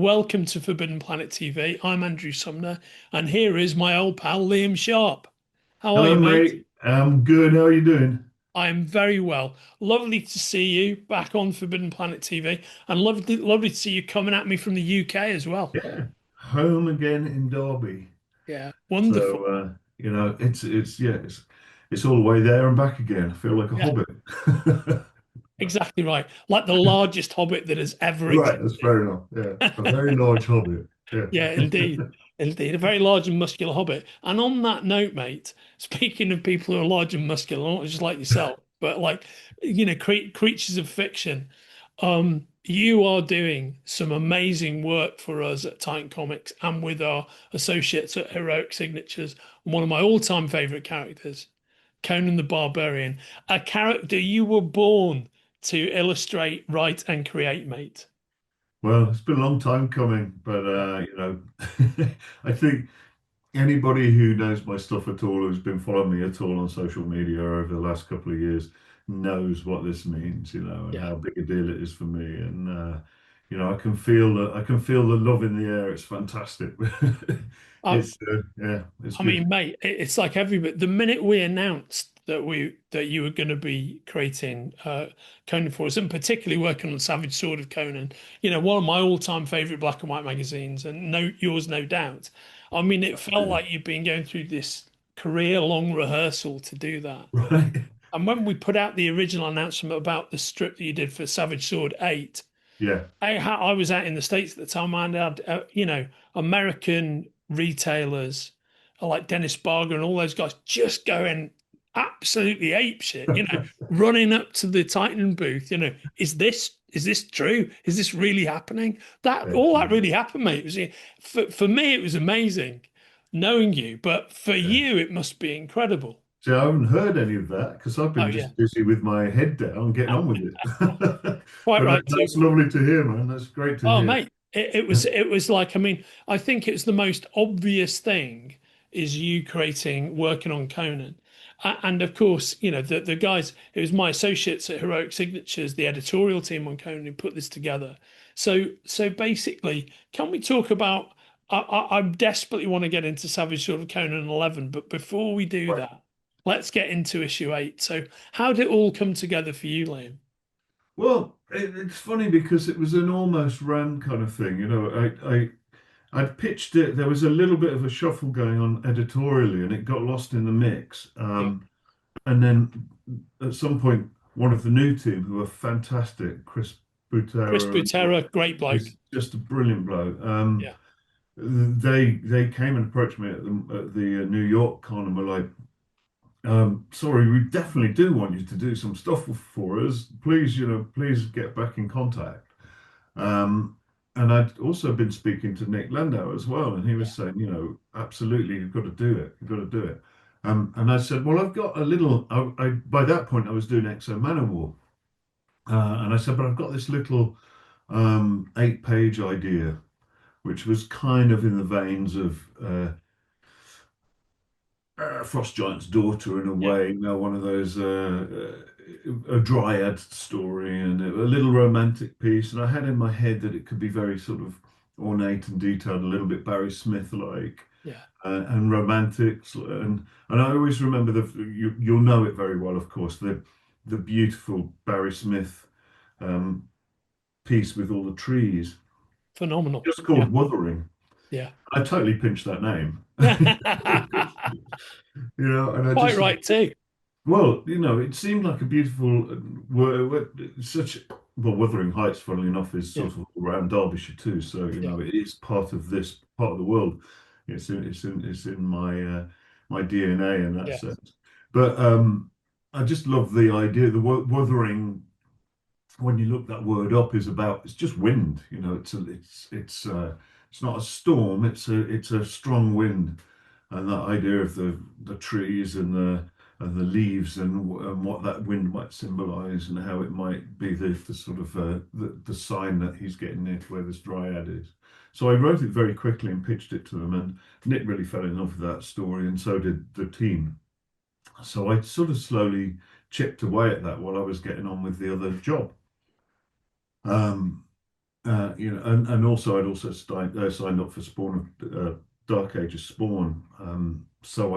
welcome to Forbidden Planet TV. I'm Andrew Sumner, and here is my old pal Liam Sharp. How are Hello, you, mate? mate. I'm good. How are you doing? I am very well. Lovely to see you back on Forbidden Planet TV, and lovely to see you coming at me from the UK as well. Yeah, home again in Derby. Yeah, So wonderful. it's all the way there and back again. I feel like a Yeah, hobbit. exactly right. Like the largest hobbit that has ever Right, that's existed. fair enough. Yeah, a very large hobbit. Yeah. Yeah, indeed. Indeed. A very large and muscular hobbit. And on that note, mate, speaking of people who are large and muscular, not just like yourself, but like, creatures of fiction, you are doing some amazing work for us at Titan Comics and with our associates at Heroic Signatures. One of my all-time favorite characters, Conan the Barbarian, a character you were born to illustrate, write, and create, mate. Well, it's been a long time coming, but I think anybody who knows my stuff at all, who's been following me at all on social media over the last couple of years, knows what this means, and Yeah. how big a deal it is for me. And I can feel the love in the air. It's fantastic. I, It's I good. mean, mate, it's like everybody. The minute we announced that you were going to be creating Conan for us, and particularly working on Savage Sword of Conan, one of my all-time favorite black and white magazines, and no yours, no doubt. I mean, it felt like you've been going through this career-long rehearsal to do that. Right. And when we put out the original announcement about the strip that you did for Savage Sword 8, Yeah. I was out in the States at the time and had, American retailers like Dennis Barger and all those guys just going absolutely ape shit, running up to the Titan booth, is this true? Is this really happening? That all that Excellent. really happened, mate. For me, it was amazing knowing you, but for Yeah. you, it must be incredible. So I haven't heard any of that because I've Oh been yeah, just busy with my head down, getting on with it. quite But right too. that's lovely to hear, man. That's great to Oh, hear. mate, it was like, I mean, I think it's the most obvious thing is you creating working on Conan. And of course, the guys, it was my associates at Heroic Signatures, the editorial team on Conan who put this together. So basically, can we talk about I desperately want to get into Savage Sword of Conan 11, but before we do Right. that, let's get into issue 8. So how did it all come together for you, Liam? Well, it's funny because it was an almost ran kind of thing. I'd pitched it. There was a little bit of a shuffle going on editorially, and it got lost in the mix. Yeah. And then at some point, one of the new team, who were fantastic, Chris Chris Butera, Butera, great bloke. just a brilliant bloke. Yeah. They came and approached me at the New York con and were like, sorry, we definitely do want you to do some stuff for us. Please, please get back in contact. Um, and I'd also been speaking to Nick Landau as well, and he Yeah. was saying, absolutely, you've got to do it. You've got to do it. And I said, well, I've got a little. By that point, I was doing Exo Manowar, and I said, but I've got this little 8-page idea, which was kind of in the veins of Frost Giant's daughter in a Yeah. way, one of those a dryad story and a little romantic piece. And I had in my head that it could be very sort of ornate and detailed, a little bit Barry Smith like, Yeah. and romantics. And I always remember you'll know it very well, of course, the beautiful Barry Smith um, piece with all the trees, Phenomenal. just Yeah. called Wuthering. Yeah. I totally pinched that name. And I Quite just right too. Well, it seemed like a beautiful such well, Wuthering Heights, funnily enough, is Yeah. sort of around Derbyshire too. So, Yeah. it is part of this part of the world. It's in my DNA in that Yeah. sense. But I just love the idea. The Wuthering, when you look that word up, it's just wind. It's not a storm. It's a strong wind, and that idea of the trees and the leaves and what that wind might symbolize and how it might be the sort of the sign that he's getting near to where this dryad is. So I wrote it very quickly and pitched it to them, and Nick really fell in love with that story, and so did the team. So I sort of slowly chipped away at that while I was getting on with the other job. Um, and also I'd also signed up for Spawn of Dark Ages Spawn. So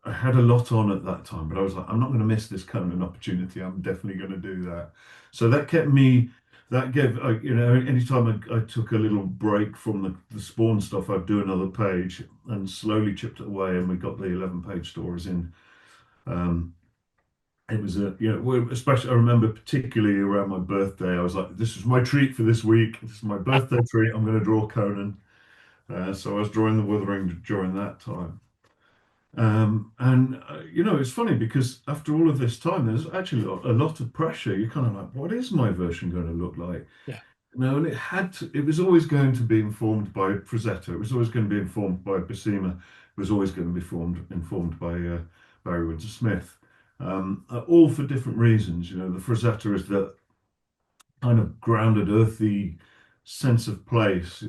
I had a lot on at that time, but I was like, I'm not going to miss this kind of an opportunity. I'm definitely going to do that. So that kept me. That gave anytime I took a little break from the Spawn stuff, I'd do another page and slowly chipped it away, and we got the 11-page stories in. Um, it was especially I remember particularly around my birthday, I was like, this is my treat for this week. This is my birthday treat. I'm going to draw Conan. So I was drawing the Wuthering during that time. It's funny because after all of this time, there's actually a lot of pressure. You're kind of like, what is my version going to look like? Yeah. And it was always going to be informed by Frazetta. It was always going to be informed by Buscema. It was always going to be informed by Barry Windsor-Smith. All for different reasons. The Frazetta is that kind of grounded, earthy sense of place.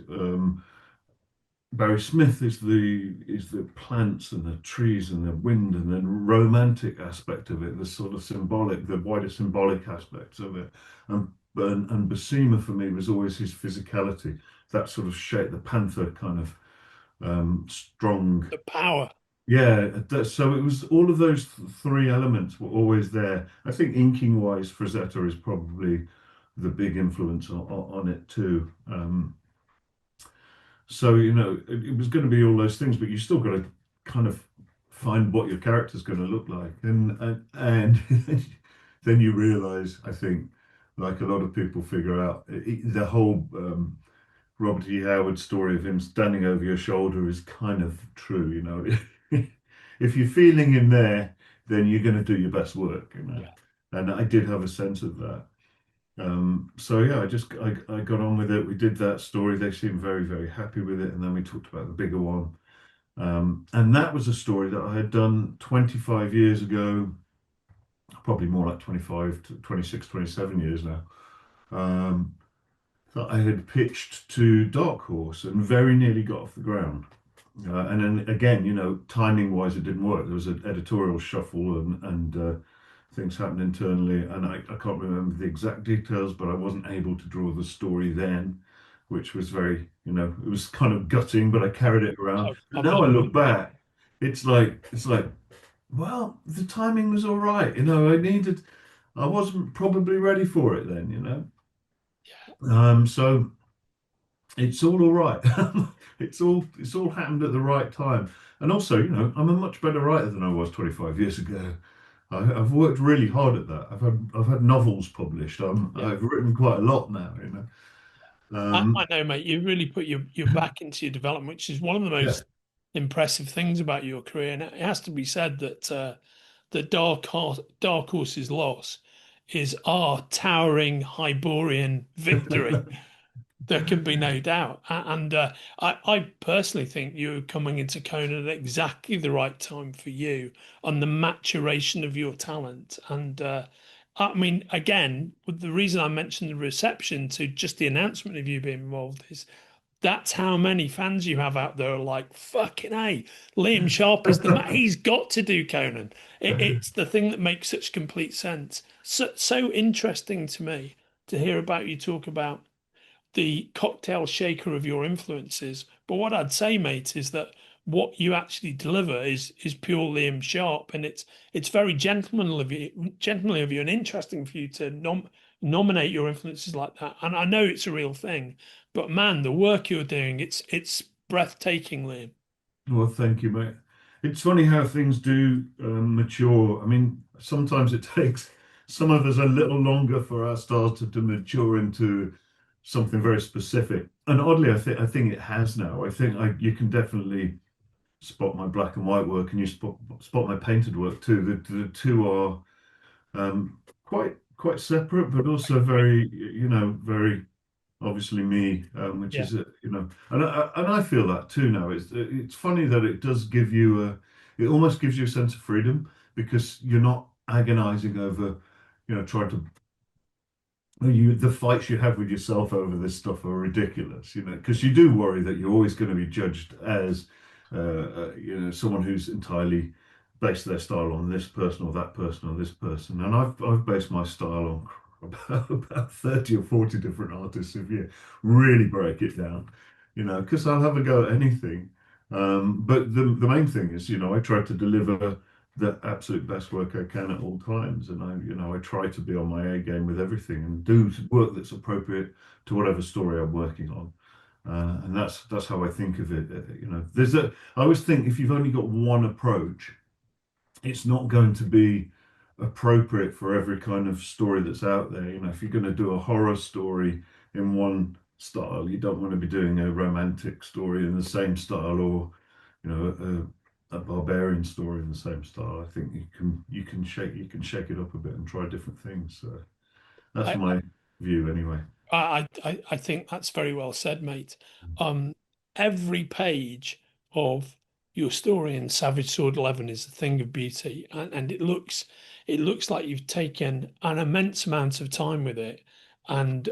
Barry Smith is the plants and the trees and the wind and the romantic aspect of it, the sort of symbolic, the wider symbolic aspects of it. And Buscema for me was always his physicality, that sort of shape, the panther kind of strong. The power. Yeah, so it was all of those three elements were always there. I think inking wise, Frazetta is probably the big influence on it too. So, it was going to be all those things, but you still got to kind of find what your character's going to look like. And then you realize, I think, like a lot of people figure out, the whole Robert E. Howard story of him standing over your shoulder is kind of true. If you're feeling in there, then you're going to do your best work. Yeah. And I did have a sense of that. So yeah, I got on with it. We did that story. They seemed very, very happy with it. And then we talked about the bigger one. And that was a story that I had done 25 years ago, probably more like 25 to 26, 27 years now. Um, that I had pitched to Dark Horse and very nearly got off the ground. And then again, timing wise, it didn't work. There was an editorial shuffle and things happened internally, and I can't remember the exact details, but I wasn't able to draw the story then, which was it was kind of gutting, but I carried it around. And I'm now I not. look back, it's like, well, the timing was all right. I wasn't probably ready for it then. So it's all right. It's all happened at the right time. And also, I'm a much better writer than I was 25 years ago. I've worked really hard at that. I've had novels published. Yeah. I've written quite a lot now. I know, mate. You really put your back into your development, which is one of the Yeah. most impressive things about your career. And it has to be said that that Dark Horse's loss is our towering Hyborian victory. There can be no doubt. And I personally think you're coming into Conan at exactly the right time for you on the maturation of your talent. And I mean, again, the reason I mentioned the reception to just the announcement of you being involved is that's how many fans you have out there are like, fucking A, Liam Sharp is the man. He's got to do Conan. It's the thing that makes such complete sense. So interesting to me to hear about you talk about the cocktail shaker of your influences. But what I'd say, mate, is that what you actually deliver is pure Liam Sharp, and it's very gentlemanly of you, and interesting for you to nominate your influences like that. And I know it's a real thing, but man, the work you're doing, it's breathtaking, Liam. Well, thank you, mate. It's funny how things do mature. I mean, sometimes it takes some of us a little longer for our stars to mature into something very specific. And oddly, I think it has now. I think you can definitely spot my black and white work, and you spot my painted work too. The two are quite separate, but also very, very obviously me, which Yeah, is and I feel that too now. It's funny that it does give you it almost gives you a sense of freedom because you're not agonizing over, trying to the fights you have with yourself over this stuff are ridiculous, because you do worry that you're always going to be judged as, someone who's entirely based their style on this person or that person or this person. And I've based my style about 30 or 40 different artists if you really break it down, because I'll have a go at anything. But the main thing is, I try to deliver the absolute best work I can at all times. And I try to be on my A game with everything and do work that's appropriate to whatever story I'm working on. And that's how I think of it. I always think if you've only got one approach, it's not going to be appropriate for every kind of story that's out there. If you're going to do a horror story in one style, you don't want to be doing a romantic story in the same style, or a barbarian story in the same style. I think you can shake it up a bit and try different things. So that's I, my view anyway. I think that's very well said, mate. Um, every page of your story in Savage Sword 11 is a thing of beauty, and it looks like you've taken an immense amount of time with it, and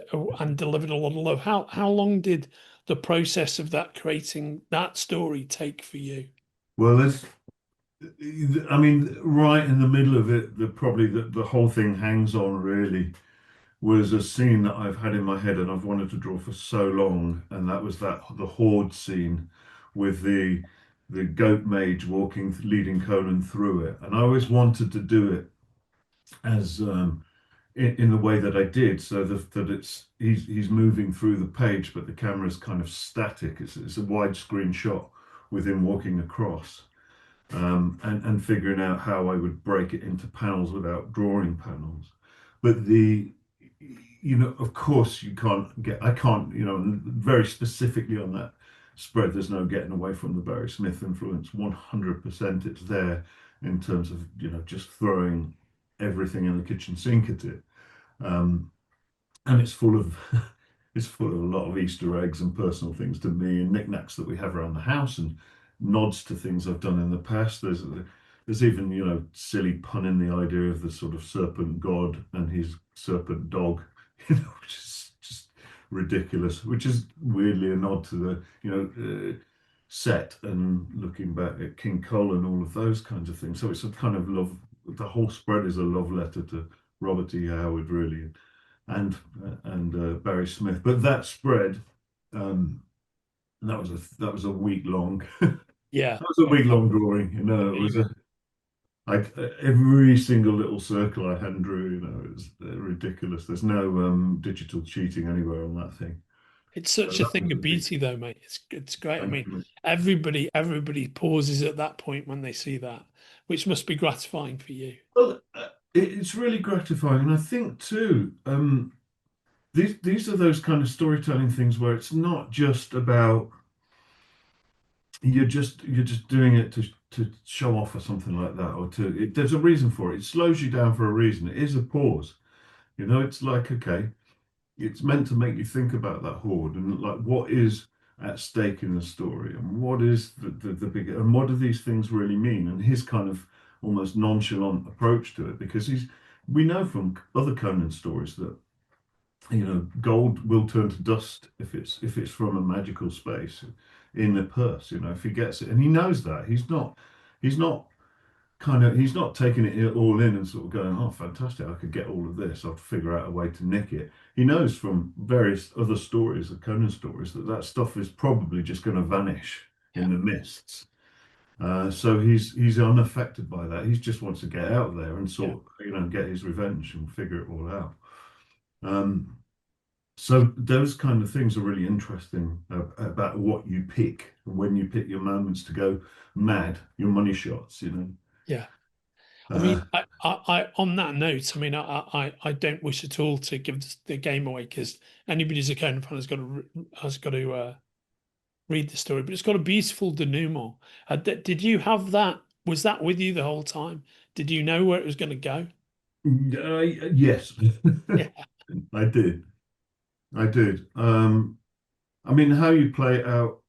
delivered a lot of love. How long did the process of that creating that story take for you? Well, I mean, right in the middle of it, the whole thing hangs on really was a scene that I've had in my head and I've wanted to draw for so long, and that was the horde scene with the goat mage walking, leading Conan through it. And I always wanted to do it as in the way that I did, so that he's moving through the page, but the camera's kind of static. It's a widescreen shot with him walking across, and figuring out how I would break it into panels without drawing panels. But of course, I can't, very specifically on that spread, there's no getting away from the Barry Smith influence. 100% it's there in terms of, just throwing everything in the kitchen sink at it. Um, and it's full of it's full of a lot of Easter eggs and personal things to me and knickknacks that we have around the house and nods to things I've done in the past. There's even silly pun in the idea of the sort of serpent god and his serpent dog, which is just ridiculous. Which is weirdly a nod to the set and looking back at King Cole and all of those kinds of things. So it's a kind of love. The whole spread is a love letter to Robert E. Howard, really, and Barry Smith. But that spread, um, that was a week long. Yeah. That was a week long drawing. It was every single little circle I hand drew. It was ridiculous. There's no digital cheating anywhere on that thing. It's So such a that thing was of a big beauty, though, mate. It's great. I thank mean, you. everybody pauses at that point when they see that, which must be gratifying for you. Well, it's really gratifying, and I think too. These are those kind of storytelling things where it's not just about you're just doing it to show off or something like that, or there's a reason for it. It slows you down for a reason. It is a pause. It's like, okay, it's meant to make you think about that horde and like what is at stake in the story and what is the bigger, and what do these things really mean, and his kind of almost nonchalant approach to it, because we know from other Conan stories that gold will turn to dust if it's from a magical space in the purse. If he gets it, and he knows that he's not he's not taking it all in and sort of going, oh, fantastic, I could get all of this. I'll figure out a way to nick it. He knows from various other stories, the Conan stories, that stuff is probably just going to vanish Yeah. in the mists. So he's unaffected by that. He just wants to get out there and Yeah. get his revenge and figure it all out. Um, so those kind of things are really interesting about what you pick when you pick your moments to go mad, your money shots. Yeah. I mean, Uh, on that note, I mean, I don't wish at all to give the game away because anybody who's a Conan fan has got to read the story. But it's got a beautiful denouement. Did you have that? Was that with you the whole time? Did you know where it was going to go? yes, Yeah. I did. I did. I mean, how you play it out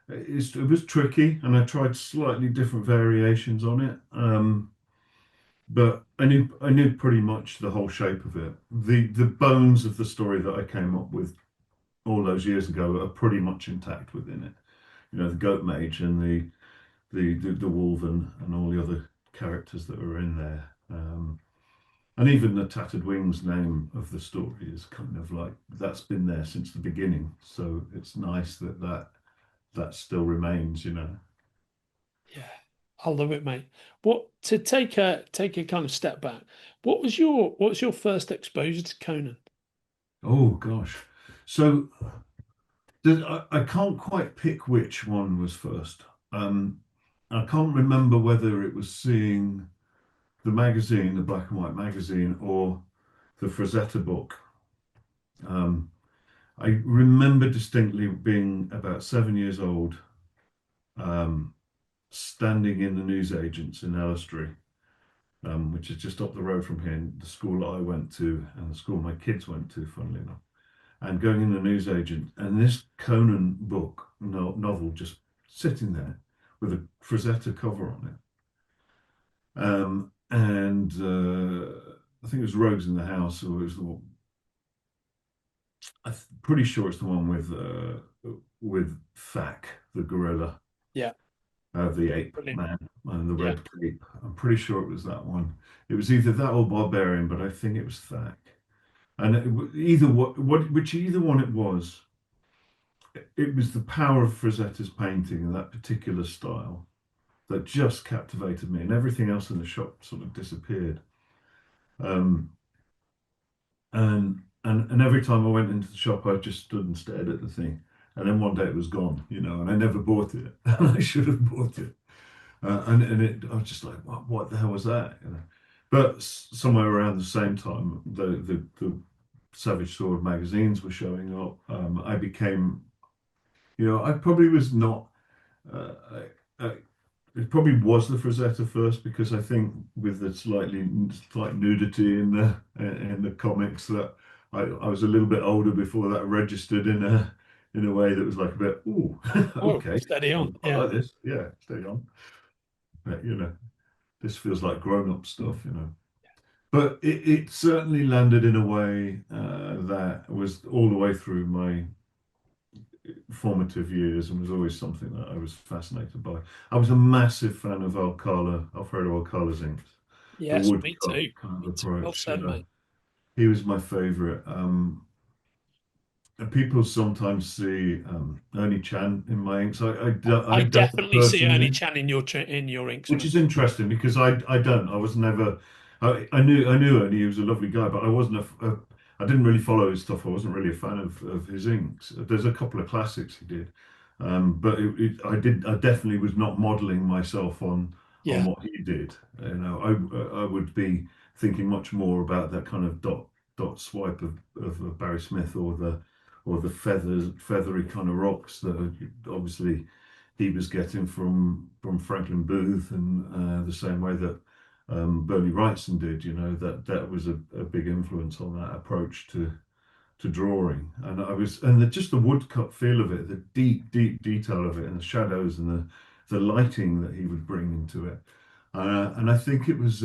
it was tricky, and I tried slightly different variations on it. But I knew pretty much the whole shape of it. The bones of the story that I came up with all those years ago are pretty much intact within it. The goat mage and the wolf and all the other characters that are in there. And even the Tattered Wings name of the story is kind of like that's been there since the beginning. So it's nice that that still remains, you know. Yeah, I love it, mate. What to take a kind of step back? What was your first exposure to Conan? Oh gosh. So I can't quite pick which one was first. Um, I can't remember whether it was seeing the magazine, the black and white magazine, or the Frazetta book. Um, I remember distinctly being about 7 years old, um, standing in the newsagents in Elstree, which is just up the road from here, the school that I went to and the school my kids went to, funnily enough, and going in the newsagent, and this Conan book, novel, just sitting there with a Frazetta cover on it. And I think it was Rogues in the House, or it was I'm pretty sure it's the one with Thak, the gorilla, Yeah, the ape brilliant. man, and the Yeah. red cape. I'm pretty sure it was that one. It was either that or Barbarian, but I think it was Thak. And either which either one it was the power of Frazetta's painting and that particular style that just captivated me, and everything else in the shop sort of disappeared. Um, and every time I went into the shop, I just stood and stared at the thing. And then one day it was gone, and I never bought it. And I should have bought it. I was just like, what the hell was that? But somewhere around the same time, the Savage Sword magazines were showing up. I became, I probably was not. Uh, I, it probably was the Frazetta first because I think with the slight nudity in the comics that I was a little bit older before that registered in a way that was like a bit, ooh, Oh, okay, steady on. I Yeah. like this, yeah, stay on. But, this feels like grown-up stuff. But it certainly landed in a way that was all the way through my formative years and was always something that I was fascinated by. I was a massive fan of Alfredo Alcala's inks, the Yes, me woodcut too. kind of Me too. Well approach. said, mate. He was my favorite. And people sometimes see Ernie Chan in my inks. I I don't definitely see Ernie personally, Chan in your inks, which mate. is interesting because I don't. I was never. I knew Ernie. He was a lovely guy, but I wasn't I didn't really follow his stuff. I wasn't really a fan of his inks. There's a couple of classics he did, but I definitely was not modeling myself on Yeah. what he did. I would be thinking much more about that kind of dot swipe of Barry Smith or the feathery kind of rocks that obviously he was getting from Franklin Booth, and the same way that Bernie Wrightson did. That was a big influence on that approach to drawing. Just the woodcut feel of it, the deep detail of it, and the shadows and the lighting that he would bring into it. And I think it was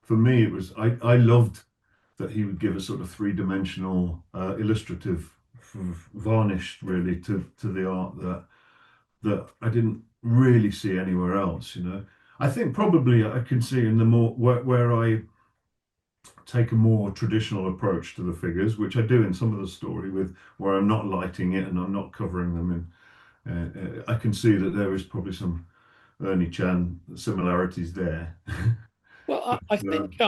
for me, it was I loved that he would give a sort of three-dimensional illustrative varnish really to the art that I didn't really see anywhere else. I think probably I can see in the more where I take a more traditional approach to the figures, which I do in some of the story with where I'm not lighting it and I'm not covering them in. I can see that there is probably some Ernie Chan similarities there. Well, But, I think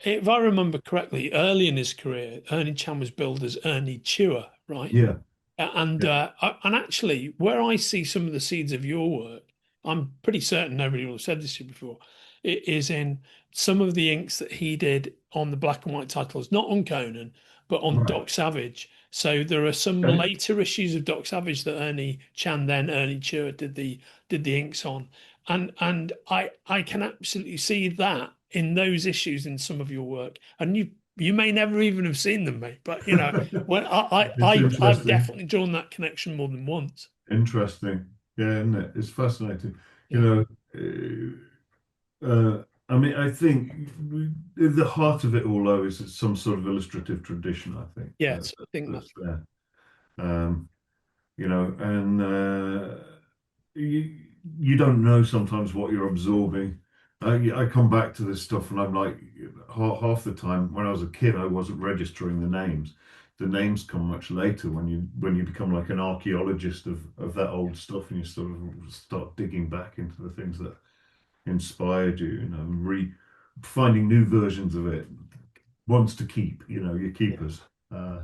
if I remember correctly, early in his career, Ernie Chan was billed as Ernie Chewer, right? yeah, And yeah, and actually, where I see some of the seeds of your work, I'm pretty certain nobody will have said this to you before. It is in some of the inks that he did on the black and white titles, not on Conan, but on right. Doc Savage. So there are some Okay. later issues of Doc Savage that Ernie Chan, then Ernie Chua, did the inks on, and I can absolutely see that in those issues in some of your work, and you may never even have seen them, mate, but when It's I've interesting. definitely drawn that connection more than once. Interesting. Yeah, isn't it? It's fascinating. You Yeah. know, I mean, I think the heart of it all, though, is some sort of illustrative tradition. I think Yes, I think that's that's right. there. Um, and you don't know sometimes what you're absorbing I come back to this stuff and I'm like, half the time when I was a kid, I wasn't registering the names. The names come much later when you become like an archaeologist of that old stuff and you sort of start digging back into the things that inspired you, and finding new versions of it, ones to keep, your Yeah. keepers. Uh,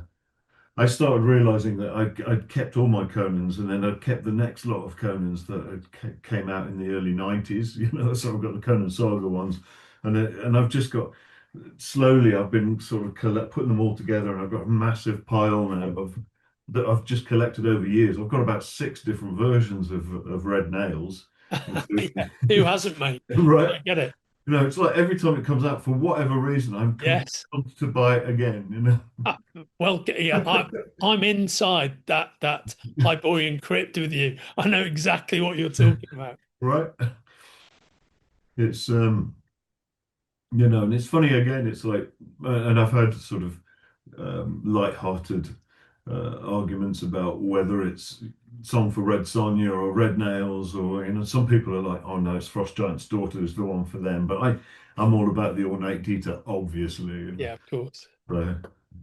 I started realizing that I'd kept all my Conans, and then I'd kept the next lot of Conans that came out in the early 90s, so I've got the Conan Saga ones, and I've just got, slowly I've been sort of putting them all together, and I've got a massive pile now of that I've just collected over years. I've got about six different versions of Red Nails, Yeah. including Who hasn't, mate? right. I get it. It's like every time it comes out, for whatever reason, I'm Yes. compelled to buy it again. Ah, well, yeah, I'm inside that Hyborian crypt with you. I know exactly what you're talking about. Right? It's and it's funny again. It's like, and I've had sort of light-hearted arguments about whether it's Song for Red Sonja or Red Nails, or some people are like, oh no, it's Frost Giant's Daughter is the one for them. But I'm all about the ornate detail, obviously. Yeah, of course. So,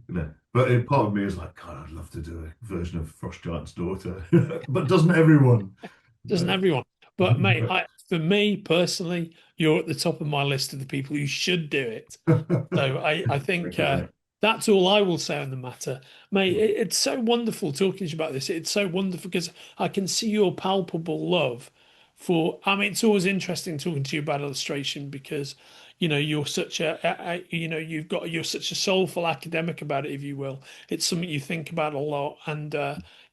but part of me is like, God, I'd love to do a version of Frost Giant's Daughter, but doesn't everyone? Doesn't everyone? But mate, for me personally, you're at the top of my list of the people who should do it. So I think Thank you, mate. that's all I will say on the matter. Mate, it's so wonderful talking to you about this. It's so wonderful because I can see your palpable love for, I mean, it's always interesting talking to you about illustration because, you're such you're such a soulful academic about it, if you will. It's something you think about a lot. And,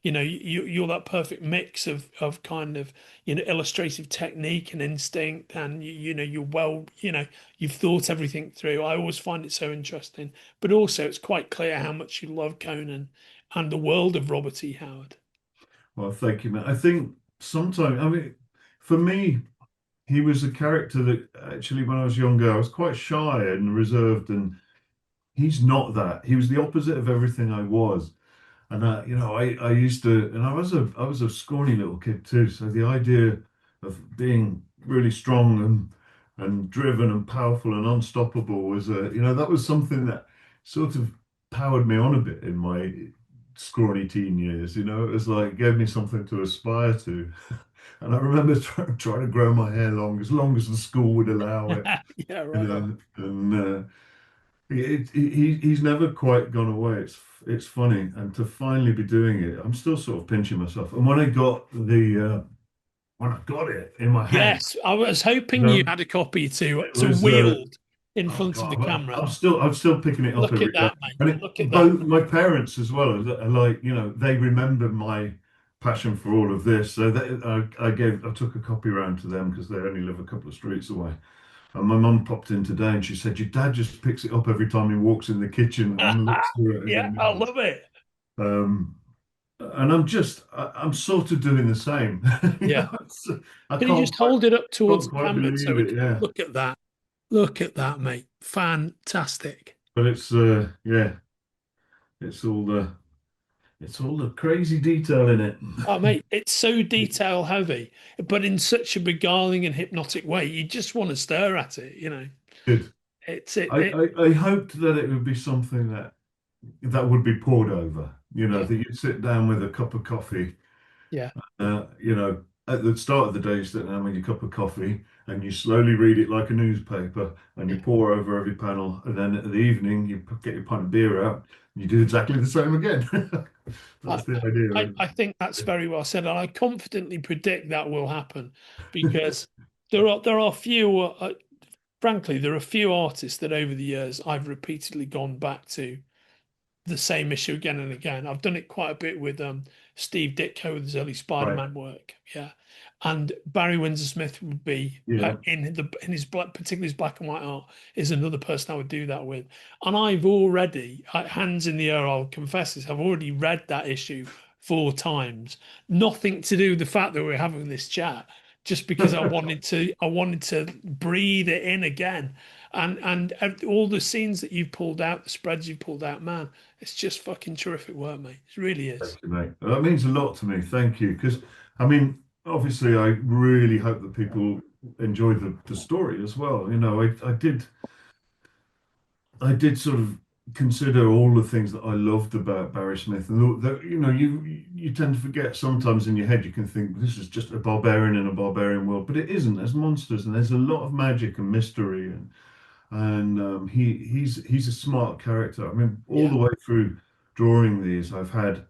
you're that perfect mix of kind of, illustrative technique and instinct. And, you're well, you've thought everything through. I always find it so interesting. But also, it's quite clear how much you love Conan and the world of Robert E. Howard. Well, thank you, man. I think sometimes, I mean, for me, he was a character that actually, when I was younger, I was quite shy and reserved, and he's not that. He was the opposite of everything I was. And I used to, and I was a scrawny little kid too. So the idea of being really strong and driven and powerful and unstoppable was, that was something that sort of powered me on a bit in my scrawny teen years. It was like gave me something to aspire to. And I remember trying to grow my hair long as the school would allow it. Yeah, right on. And he's never quite gone away. It's funny, and to finally be doing it, I'm still sort of pinching myself. And when I got it in my hand, Yes, I was hoping you no, had a copy to it to was wield in oh front of the God, camera. I'm still picking it up Look every at day. that, mate. And Look at that. both my parents as well are like, they remember my passion for all of this. So I took a copy around to them because they only live a couple of streets away. And my mum popped in today and she said, your dad just picks it up every time he walks in the kitchen and looks through it Yeah, I again. love it. Um, and I'm sort of doing the same. Yeah. I Can you can't just hold it up towards can't the quite camera so believe we it. can Yeah, look at that? Look at that, mate. Fantastic. but yeah, it's all the it's all the crazy detail in it. Oh, mate, it's so detail heavy, but in such a beguiling and hypnotic way. You just want to stare at it. Good. It's it, I, it I hoped that it would be something that would be poured over. yeah, That you'd sit down with a cup of coffee. yeah, At the start of the day, you sit down with your cup of coffee and you slowly read it like a newspaper and you yeah. pour over every panel. And then at the evening, you get your pint of beer out and you do exactly the same again. I, That's the idea. I think that's very well said, and I confidently predict that will happen because there are few, frankly, there are few artists that over the years I've repeatedly gone back to the same issue again and again. I've done it quite a bit with Steve Ditko with his early Right. Spider-Man work, yeah, and Barry Windsor-Smith would be Yeah. in his black, particularly his black and white art, is another person I would do that with. And I've already, hands in the air, I'll confess this, I've already read that issue 4 times. Nothing to do with the fact that we're having this chat, just because I wanted to breathe it in again. And all the scenes that you've pulled out, the spreads you've pulled out, man, it's just fucking terrific work, mate. It really is. Thank you, mate. That means a lot to me. Thank you. Because, I mean, obviously, I really hope that people enjoy the story as well. You know, I did sort of consider all the things that I loved about Barry Smith, and that you know, you tend to forget sometimes in your head. You can think this is just a barbarian in a barbarian world, but it isn't. There's monsters, and there's a lot of magic and mystery, and he's a smart character. I mean, all Yeah. the way through drawing these, I've had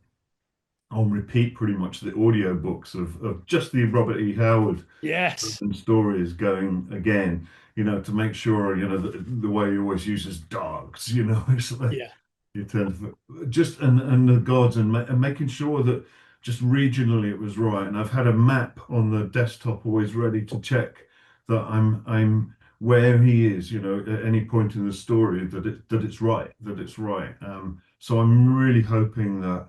on repeat pretty much the audio books of just the Robert E. Howard Yes. stories going again, you know, to make sure, you know, the way he always uses dogs, you know, it's like Yeah. you tend to just and the gods and making sure that just regionally it was right. And I've had a map on the desktop always ready to check that I'm where he is, you know, at any point in the story that it's right, that it's right. So I'm really hoping that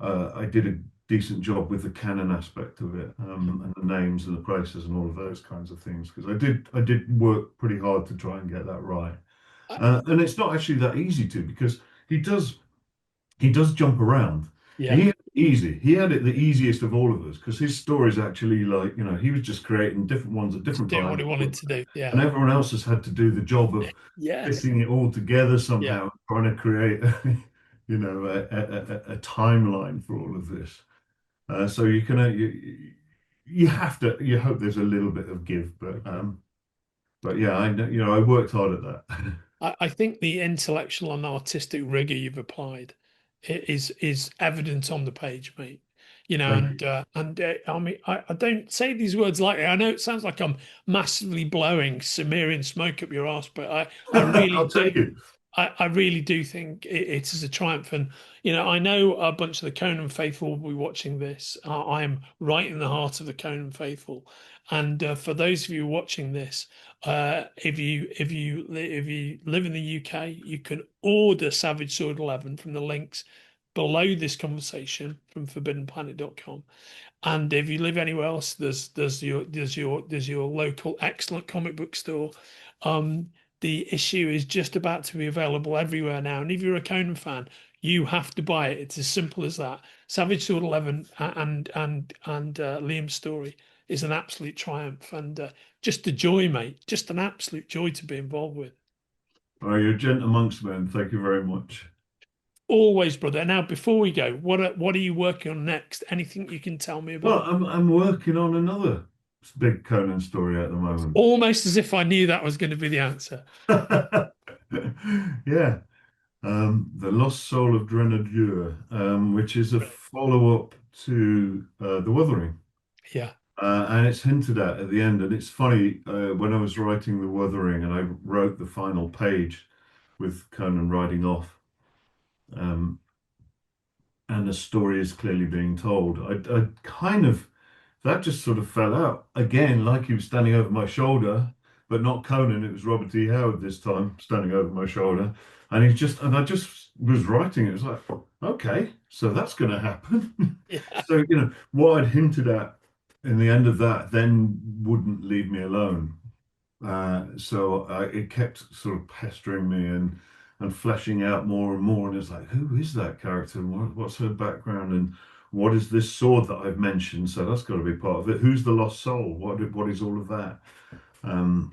I did a decent job with the canon aspect of it, and the names and the places and all of those kinds of things, because I did work pretty hard to try and get that right. I, And it's not actually that easy to, because he does he does jump around. And yeah. he had it easy. He had it the easiest of all of us, because his stories actually, like, you know, he was just creating different ones at Just different doing what times, he wanted to do. Yeah. and everyone else has had to do the job of Yes. fitting it all together Yeah. somehow, trying to create, you know, a timeline for all of this. So you can you have to you hope there's a little bit of give, but yeah, I know, you know, I worked hard at that. I think the intellectual and artistic rigor you've applied is evident on the page, mate. You know, Thank you. I mean, I don't say these words lightly. I know it sounds like I'm massively blowing Cimmerian smoke up your ass, but I really I'll do. take it. I really do think it is a triumph. And, you know, I know a bunch of the Conan faithful will be watching this. I am right in the heart of the Conan faithful. And for those of you watching this, if you live in the UK, you can order Savage Sword 11 from the links below this conversation from forbiddenplanet.com. And if you live anywhere else, there's your local excellent comic book store. Um, the issue is just about to be available everywhere now. And if you're a Conan fan, you have to buy it. It's as simple as that. Savage Sword 11 and Liam's story is an absolute triumph and just a joy, mate. Just an absolute joy to be involved with. Oh, you're a gent amongst men. Thank you very much. Always, brother. Now, before we go, what are you working on next? Anything you can tell me Well, about? I'm working on another big Conan story at the moment. Almost as if I knew that was going to be the answer. Yeah, The Lost Soul of Drenadieu, which is a follow-up to The Wuthering. Yeah. And it's hinted at the end. And it's funny, when I was writing The Wuthering and I wrote the final page with Conan riding off, um, and the story is clearly being told, I kind of, that just sort of fell out again, like he was standing over my shoulder, but not Conan. It was Robert E. Howard this time, standing over my shoulder. And I just was writing. It was like, okay, so that's going to happen. Yeah. So, you know, what I'd hinted at in the end of that then wouldn't leave me alone. It kept sort of pestering me and fleshing out more and more. And it's like, who is that character? And what's her background? And what is this sword that I've mentioned? So that's got to be part of it. Who's the lost soul? What is all of that? Um,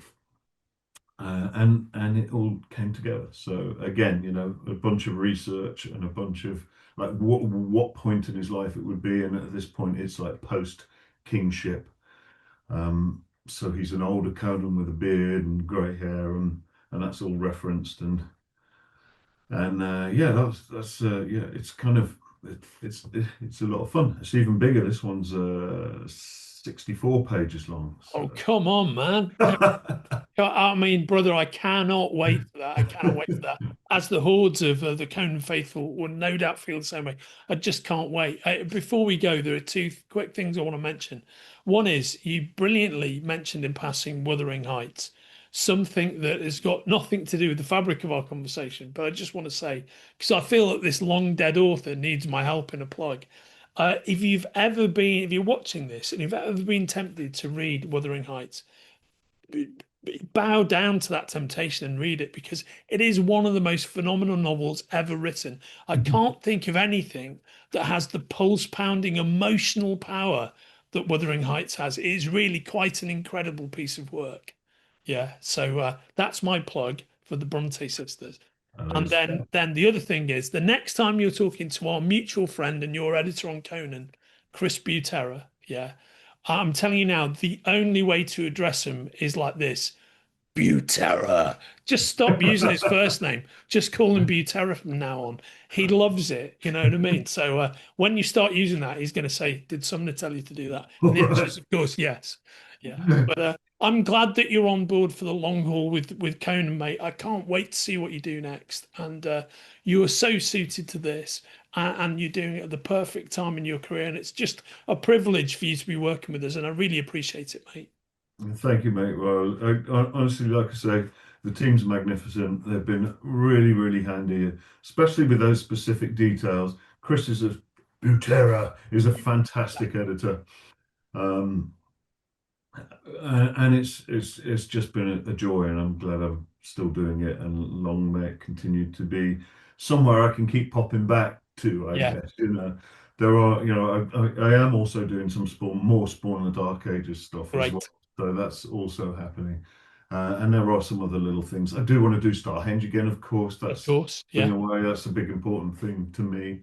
and it all came together. So again, you know, a bunch of research and a bunch of like what point in his life it would be. And at this point, it's like post kingship. So he's an older Conan with a beard and grey hair, and that's all referenced. And yeah, that's yeah, it's kind of it's a lot of fun. It's even bigger. This one's 64 pages long. Oh, So come on, man. I mean, brother, I cannot wait for that. I cannot wait for that. As the hordes of the Conan faithful will no doubt feel the same way. I just can't wait. Before we go, there are two quick things I want to mention. One is you brilliantly mentioned in passing Wuthering Heights, something that has got nothing to do with the fabric of our conversation. But I just want to say, because I feel that this long dead author needs my help in a plug. If you're watching this and you've ever been tempted to read Wuthering Heights, bow down to that temptation and read it because it is one of the most phenomenal novels ever written. I can't think of anything that has the pulse pounding emotional power that Wuthering Heights has. It is really quite an incredible piece of work. Yeah, so that's my plug for the Bronte sisters. And It's then the other thing is the next time you're talking to our mutual friend and your editor on Conan, Chris Butera, yeah, I'm telling you now, the only way to address him is like this. Butera. Just stop using his first name. Just call him Butera from now on. He loves it. You know what I mean? So when you start using that, he's going to say, "Did Sumner tell you to do that?" all And the answer right. is, of course, yes. Yeah. But I'm glad that you're on board for the long haul with Conan, mate. I can't wait to see what you do next. And you are so suited to this, and you're doing it at the perfect time in your career. And it's just a privilege for you to be working with us, and I really appreciate it, mate. Thank you, mate. Well, honestly, like I say, the team's magnificent. They've been really, really handy, especially with those specific details. Chris is a Butera is a fantastic editor. Um, and it's just been a joy, and I'm glad I'm still doing it. And long may it continue to be somewhere I can keep popping back to. I Yeah, guess there are I am also doing some more Spawn and the Dark Ages stuff as well, great. so that's also happening. And there are some other little things. I do want to do Starhenge again, of course. Of That's course. been Yeah. away. That's a big important thing to me.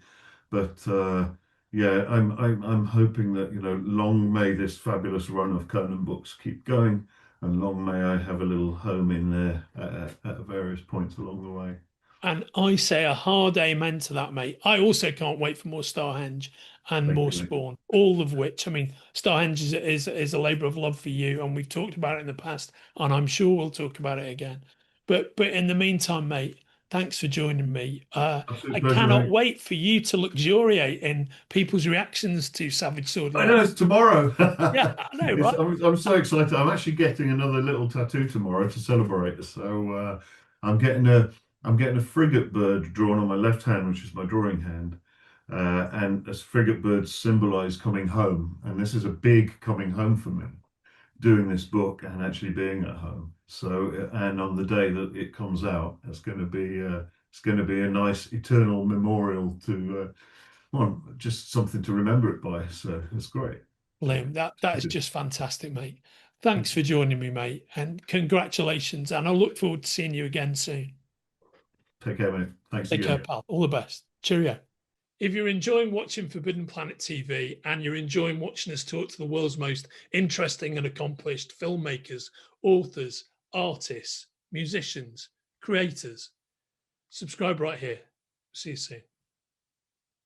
But yeah, I'm hoping that long may this fabulous run of Conan books keep going, and long may I have a little home in there at various points along the way. And I say a hard amen to that, mate. I also can't wait for more Starhenge and Thank more you, mate. Spawn, all of which, I mean, Starhenge is a labour of love for you, and we've talked about it in the past, and I'm sure we'll talk about it again. But in the meantime, mate, thanks for joining me. Absolute I pleasure, cannot mate. wait for you to luxuriate in people's reactions to Savage Sword I Live. know it's tomorrow. Yeah, I know, right? I'm so excited. I'm actually getting another little tattoo tomorrow to celebrate. So I'm getting a I'm getting a frigate bird drawn on my left hand, which is my drawing hand. And as frigate birds symbolize coming home. And this is a big coming home for me, doing this book and actually being at home. So and on the day that it comes out, it's going to be a nice eternal memorial to well, just something to remember it by. So it's great. So Liam, that is just fantastic, mate. Thanks for joining me, mate, and congratulations. And I look forward to seeing you again soon. take care, mate. Thanks Take care, again. pal. All the best. Cheerio. If you're enjoying watching Forbidden Planet TV and you're enjoying watching us talk to the world's most interesting and accomplished filmmakers, authors, artists, musicians, creators, subscribe right here. See you soon.